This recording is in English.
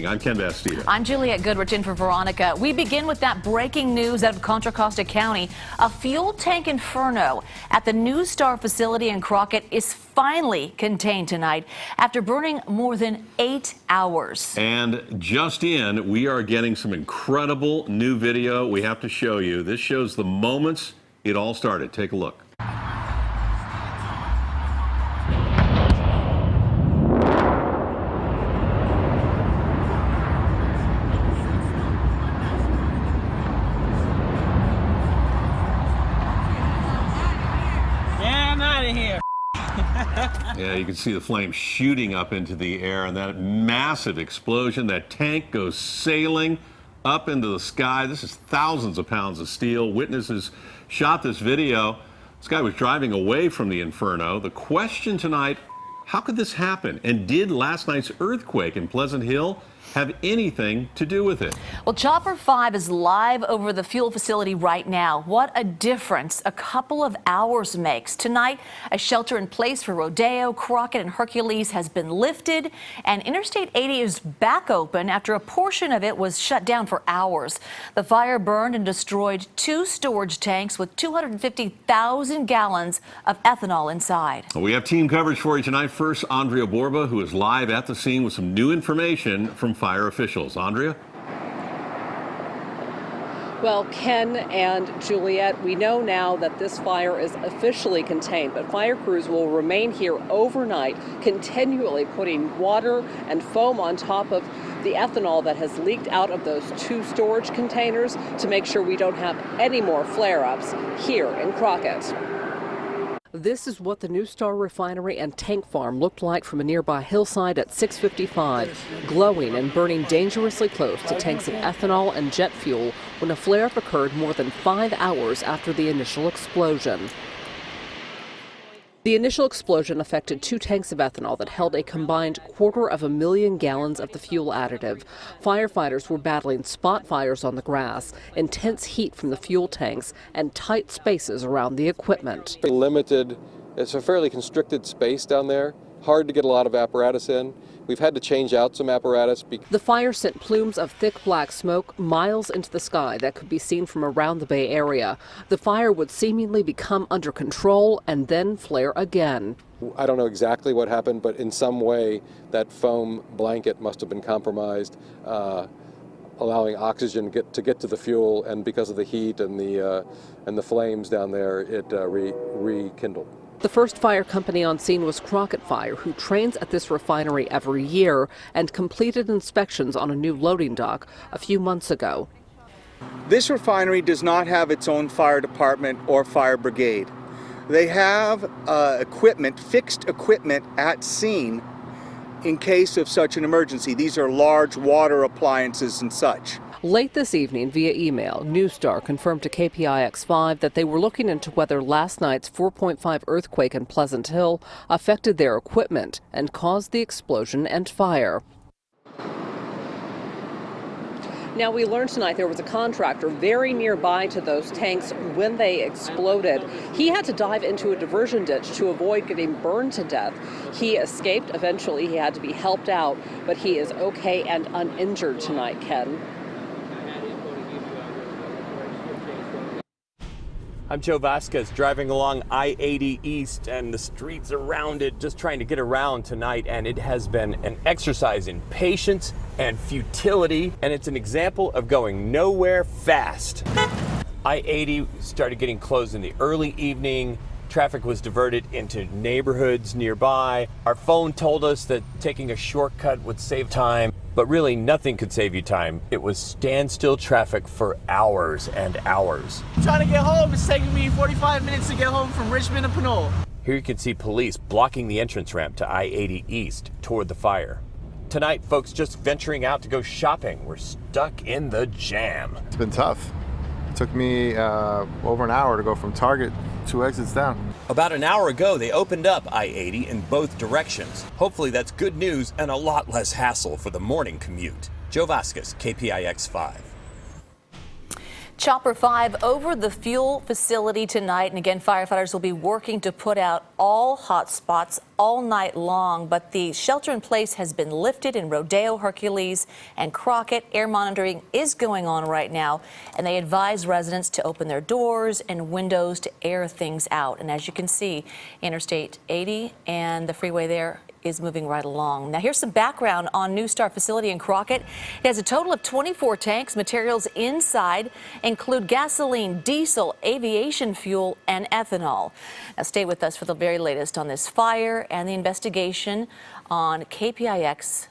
evening. I'm Ken Bastida. I'm Juliette Goodrich in for Veronica. We begin with that breaking news out of Contra Costa County. A fuel tank inferno at the NuStar facility in Crockett is finally contained tonight after burning more than 8 hours. And just in, we are getting some incredible new video we have to show you. This shows the moments it all started. Take a look. Yeah, you can see the flames shooting up into the air, and that massive explosion, that tank goes sailing up into the sky. This is thousands of pounds of steel. Witnesses shot this video. This guy was driving away from the inferno. The question tonight, how could this happen? And did last night's earthquake in Pleasant Hill have anything to do with it? Well, Chopper 5 is live over the fuel facility right now. What a difference a couple of hours makes. Tonight, a shelter in place for Rodeo, Crockett, and Hercules has been lifted, and Interstate 80 is back open after a portion of it was shut down for hours. The fire burned and destroyed 2 storage tanks with 250,000 gallons of ethanol inside. We have team coverage for you tonight. First, Andria Borba, who is live at the scene with some new information from fire officials. Andria? Well, Ken and Juliette, we know now that this fire is officially contained, but fire crews will remain here overnight, continually putting water and foam on top of the ethanol that has leaked out of those 2 storage containers to make sure we don't have any more flare-ups here in Crockett. This is what the NuStar refinery and tank farm looked like from a nearby hillside at 6:55, glowing and burning dangerously close to tanks of ethanol and jet fuel when a flare-up occurred more than 5 hours after the initial explosion. The initial explosion affected 2 tanks of ethanol that held a combined 250,000 gallons of the fuel additive. Firefighters were battling spot fires on the grass, intense heat from the fuel tanks, and tight spaces around the equipment. Limited, it's a fairly constricted space down there. Hard to get a lot of apparatus in. We've had to change out some apparatus. The fire sent plumes of thick black smoke miles into the sky that could be seen from around the Bay Area. The fire would seemingly become under control and then flare again. I don't know exactly what happened, but in some way that foam blanket must have been compromised, allowing oxygen to get to the fuel, and because of the heat and the flames down there, it rekindled. The first fire company on scene was Crockett Fire, who trains at this refinery every year and completed inspections on a new loading dock a few months ago. This refinery does not have its own fire department or fire brigade. They have fixed equipment at scene in case of such an emergency. These are large water appliances and such. Late this evening, via email, NuStar confirmed to KPIX 5 that they were looking into whether last night's 4.5 earthquake in Pleasant Hill affected their equipment and caused the explosion and fire. Now, we learned tonight there was a contractor very nearby to those tanks when they exploded. He had to dive into a diversion ditch to avoid getting burned to death. He escaped. Eventually, he had to be helped out, but he is okay and uninjured tonight, Ken. I'm Joe Vazquez, driving along I-80 East and the streets around it, just trying to get around tonight, and it has been an exercise in patience and futility, and it's an example of going nowhere fast. I-80 started getting closed in the early evening. Traffic was diverted into neighborhoods nearby. Our phone told us that taking a shortcut would save time, but really nothing could save you time. It was standstill traffic for hours and hours. I'm trying to get home. It's taking me 45 minutes to get home from Richmond to Pinole. Here you can see police blocking the entrance ramp to I-80 East toward the fire. Tonight, folks just venturing out to go shopping were stuck in the jam. It's been tough. It took me over an hour to go from Target 2 exits down. About an hour ago, they opened up I-80 in both directions. Hopefully that's good news and a lot less hassle for the morning commute. Joe Vazquez, KPIX 5. Chopper 5 over the fuel facility tonight. And again, firefighters will be working to put out all hot spots all night long. But the shelter in place has been lifted in Rodeo, Hercules, and Crockett. Air monitoring is going on right now, and they advise residents to open their doors and windows to air things out. And as you can see, Interstate 80 and the freeway there is moving right along. Now here's some background on NuStar facility in Crockett. It has a total of 24 tanks. Materials inside include gasoline, diesel, aviation fuel, and ethanol. Now stay with us for the very latest on this fire and the investigation on KPIX.com.